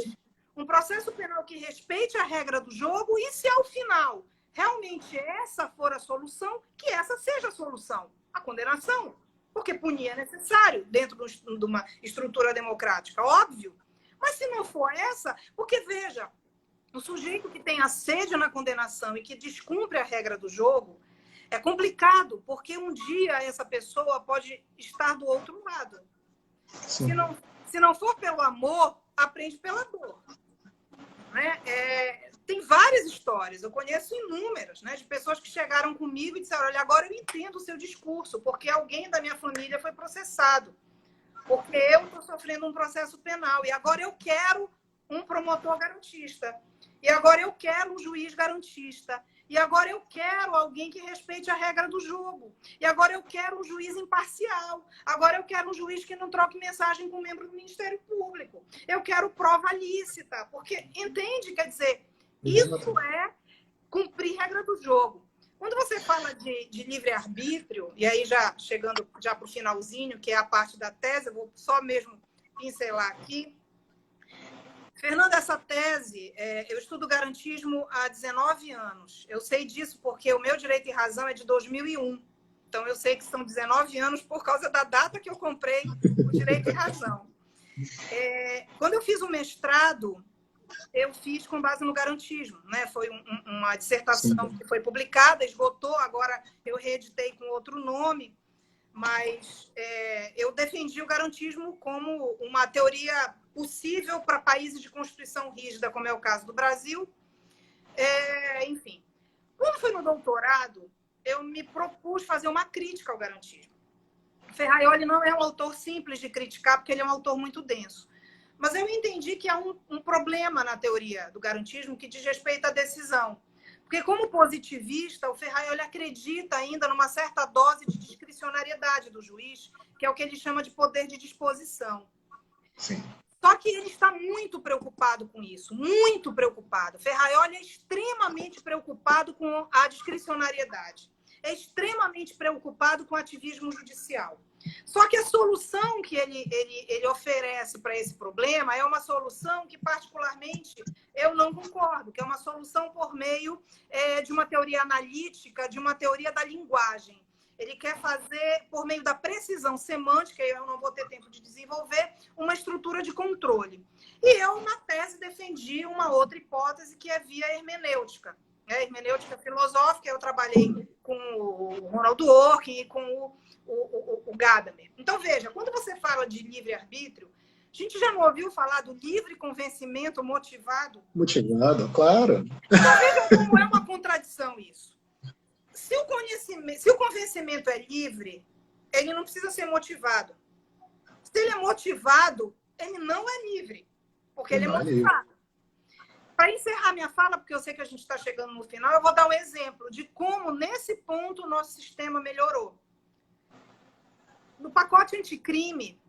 um processo penal que respeite a regra do jogo e, se ao final realmente essa for a solução, que essa seja a solução, a condenação. Porque punir é necessário dentro de uma estrutura democrática, óbvio. Mas se não for essa, porque, veja, o sujeito que tem assédio na condenação e que descumpre a regra do jogo é complicado, porque um dia essa pessoa pode estar do outro lado. Se não for pelo amor, aprende pela dor. Né? Tem várias histórias, eu conheço inúmeras, né, de pessoas que chegaram comigo e disseram, olha, agora eu entendo o seu discurso, porque alguém da minha família foi processado, porque eu estou sofrendo um processo penal, e agora eu quero um promotor garantista, e agora eu quero um juiz garantista, e agora eu quero alguém que respeite a regra do jogo, e agora eu quero um juiz imparcial, agora eu quero um juiz que não troque mensagem com um membro do Ministério Público, eu quero prova lícita, porque, entende? Quer dizer, isso é cumprir regra do jogo. Quando você fala de livre-arbítrio, e aí já chegando já para o finalzinho, que é a parte da tese, eu vou só mesmo pincelar aqui. Fernanda, essa tese, eu estudo garantismo há 19 anos. Eu sei disso porque o meu Direito e Razão é de 2001. Então, eu sei que são 19 anos por causa da data que eu comprei o Direito e Razão. Quando eu fiz o mestrado, eu fiz com base no garantismo. Né? Foi uma dissertação que foi publicada, esgotou, agora eu reeditei com outro nome, mas eu defendi o garantismo como uma teoria possível para países de constituição rígida, como é o caso do Brasil. Enfim, quando fui no doutorado, eu me propus fazer uma crítica ao garantismo. Ferraioli não é um autor simples de criticar, porque ele é um autor muito denso. Mas eu entendi que há um problema na teoria do garantismo que diz respeito à decisão. Porque, como positivista, o Ferraioli acredita ainda numa certa dose de discricionariedade do juiz, que é o que ele chama de poder de disposição. Sim. Só que ele está muito preocupado com isso, muito preocupado. Ferraioli é extremamente preocupado com a discricionariedade, é extremamente preocupado com o ativismo judicial. Só que a solução que ele oferece para esse problema é uma solução que, particularmente, eu não concordo, que é uma solução por meio de uma teoria analítica, de uma teoria da linguagem. Ele quer fazer, por meio da precisão semântica, e eu não vou ter tempo de desenvolver, uma estrutura de controle. E eu, na tese, defendi uma outra hipótese, que é via hermenêutica. Hermenêutica filosófica, eu trabalhei com o Ronald Dworkin e com o Gadamer. Então, veja, quando você fala de livre-arbítrio, a gente já não ouviu falar do livre convencimento motivado? Motivado, claro. Então, veja como é uma contradição isso. Se o convencimento é livre, ele não precisa ser motivado. Se ele é motivado, ele não é livre, porque ele é motivado. Para encerrar minha fala, porque eu sei que a gente está chegando no final, eu vou dar um exemplo de como, nesse ponto, o nosso sistema melhorou. No pacote anticrime,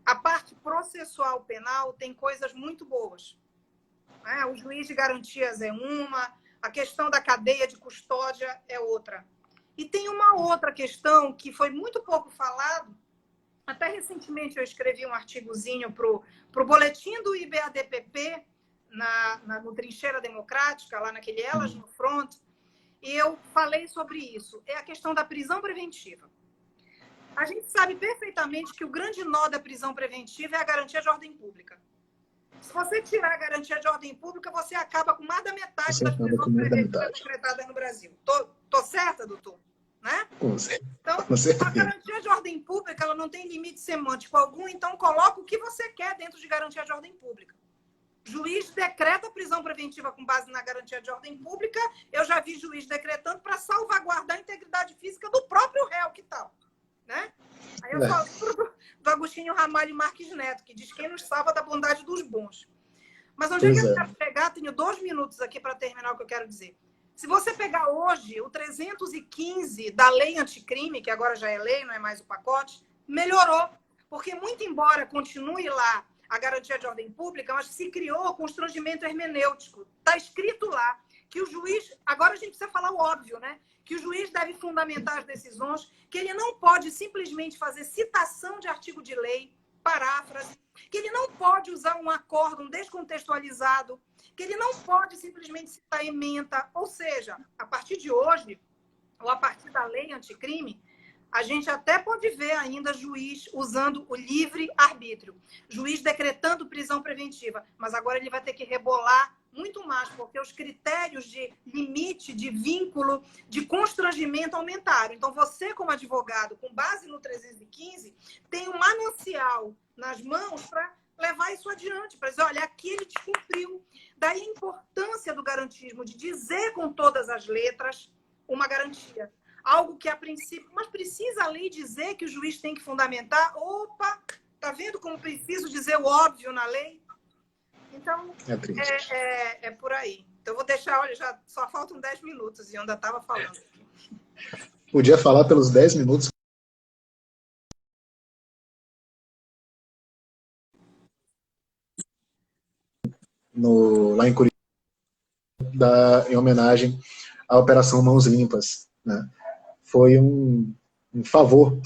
a parte processual penal tem coisas muito boas. O juiz de garantias é uma, a questão da cadeia de custódia é outra. E tem uma outra questão que foi muito pouco falado. Até recentemente eu escrevi um artigozinho para o boletim do IBADPP, no Trincheira Democrática, lá naquele Elas no Front, e eu falei sobre isso. É a questão da prisão preventiva. A gente sabe perfeitamente que o grande nó da prisão preventiva é a garantia de ordem pública. Se você tirar a garantia de ordem pública, você acaba com mais da metade das prisões preventivas decretadas no Brasil. Tô certa, doutor? Né? Então, a garantia de ordem pública ela não tem limite semântico algum, então coloca o que você quer dentro de garantia de ordem pública. Juiz decreta prisão preventiva com base na garantia de ordem pública, eu já vi juiz decretando para salvaguardar a integridade física do próprio réu, que tal? Né? Aí eu falei do Agostinho Ramalho Marques Neto, que diz quem nos salva da bondade dos bons. Mas onde é que eu quero chegar? Tenho 2 minutos aqui para terminar o que eu quero dizer. Se você pegar hoje o 315 da lei anticrime, que agora já é lei, não é mais o pacote, melhorou. Porque, muito embora continue lá a garantia de ordem pública, mas se criou constrangimento hermenêutico. Está escrito lá que o juiz... Agora a gente precisa falar o óbvio, né? Que o juiz deve fundamentar as decisões, que ele não pode simplesmente fazer citação de artigo de lei, paráfrase, que ele não pode usar um acórdão descontextualizado, que ele não pode simplesmente citar ementa. Ou seja, a partir de hoje, ou a partir da lei anticrime, a gente até pode ver ainda juiz usando o livre-arbítrio, juiz decretando prisão preventiva, mas agora ele vai ter que rebolar muito mais, porque os critérios de limite, de vínculo, de constrangimento aumentaram. Então, você, como advogado, com base no 315, tem um manancial nas mãos para levar isso adiante, para dizer, olha, aqui ele descumpriu. Daí a importância do garantismo, de dizer com todas as letras uma garantia. Algo que a princípio... Mas precisa a lei dizer que o juiz tem que fundamentar? Opa! Tá vendo como preciso dizer o óbvio na lei? Então, é por aí. Então, eu vou deixar... Olha, já só faltam 10 minutos e eu ainda estava falando. Podia falar pelos 10 minutos. Lá em Curitiba, em homenagem à Operação Mãos Limpas, né? Foi um favor,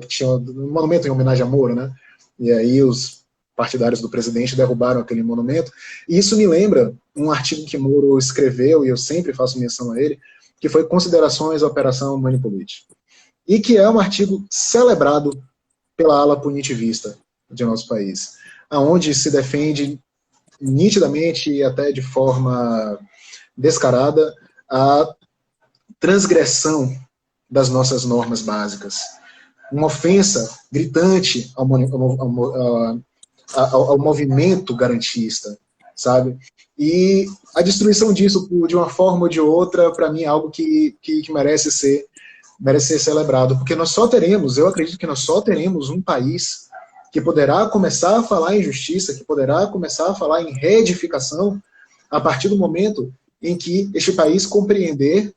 tinha um monumento em homenagem a Moro, né? E aí os partidários do presidente derrubaram aquele monumento, e isso me lembra um artigo que Moro escreveu, e eu sempre faço menção a ele, que foi Considerações à Operação Manipulite, e que é um artigo celebrado pela ala punitivista de nosso país, onde se defende nitidamente e até de forma descarada a transgressão das nossas normas básicas. Uma ofensa gritante ao movimento garantista, sabe? E a destruição disso, de uma forma ou de outra, para mim é algo que merece ser celebrado, porque nós só teremos, eu acredito que nós só teremos um país que poderá começar a falar em justiça, que poderá começar a falar em reedificação, a partir do momento em que este país compreender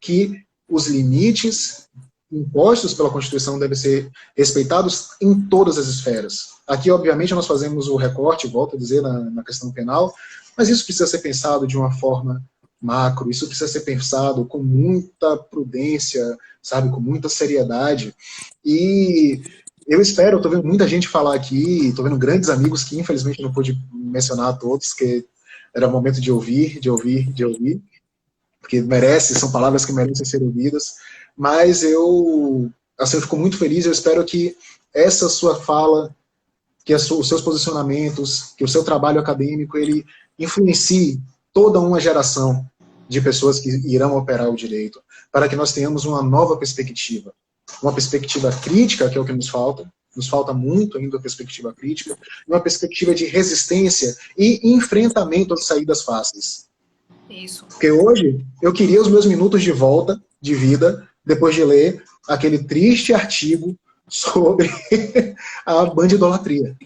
que os limites impostos pela Constituição devem ser respeitados em todas as esferas. Aqui, obviamente, nós fazemos o recorte, volto a dizer, na questão penal, mas isso precisa ser pensado de uma forma macro, isso precisa ser pensado com muita prudência, sabe, com muita seriedade. E eu espero, estou vendo muita gente falar aqui, estou vendo grandes amigos que infelizmente não pude mencionar a todos, que era momento de ouvir, porque são palavras que merecem ser ouvidas, mas eu fico muito feliz, eu espero que essa sua fala, que os seus posicionamentos, que o seu trabalho acadêmico, ele influencie toda uma geração de pessoas que irão operar o direito, para que nós tenhamos uma nova perspectiva, uma perspectiva crítica, que é o que nos falta muito ainda a perspectiva crítica, uma perspectiva de resistência e enfrentamento às saídas fáceis. Isso. Porque hoje eu queria os meus minutos de volta, de vida, depois de ler aquele triste artigo sobre a bandidolatria.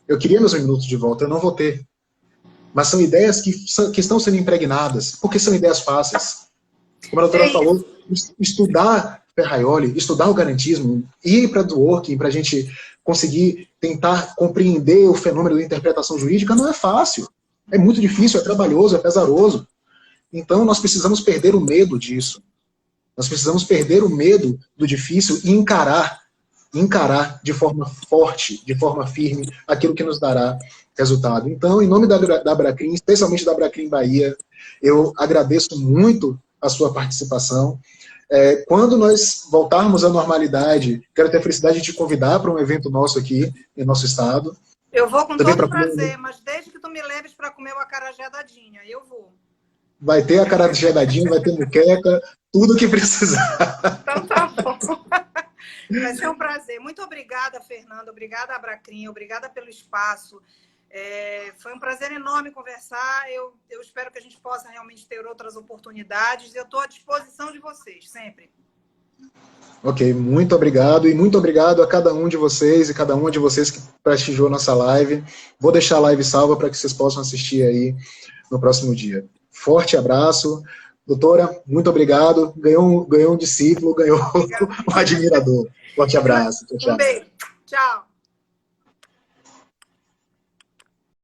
Eu queria meus minutos de volta, eu não vou ter. Mas são ideias que estão sendo impregnadas, porque são ideias fáceis. Como a doutora falou, estudar Ferraioli, estudar o garantismo, ir para Dworkin, para a gente conseguir tentar compreender o fenômeno da interpretação jurídica, não é fácil. É muito difícil, é trabalhoso, é pesaroso. Então, nós precisamos perder o medo disso. Nós precisamos perder o medo do difícil e encarar de forma forte, de forma firme, aquilo que nos dará resultado. Então, em nome da Abracrim, especialmente da Abracrim Bahia, eu agradeço muito a sua participação. Quando nós voltarmos à normalidade, quero ter a felicidade de te convidar para um evento nosso aqui, em nosso estado. Eu vou com todo prazer, mas desde que tu me leves para comer o acarajé da Dinha, eu vou. Vai ter acarajé da Dinha, vai ter muqueca, tudo que precisar. Então tá bom. Vai ser um prazer. Muito obrigada, Fernanda. Obrigada, Abracrim. Obrigada pelo espaço. Foi um prazer enorme conversar. Eu espero que a gente possa realmente ter outras oportunidades. Eu estou à disposição de vocês, sempre. Ok, muito obrigado. E muito obrigado a cada um de vocês e cada uma de vocês que prestigiou nossa live. Vou deixar a live salva para que vocês possam assistir aí no próximo dia. Forte abraço. Doutora, muito obrigado. Ganhou um discípulo, ganhou um admirador. Forte abraço. Tchau, tchau. Um beijo. Tchau.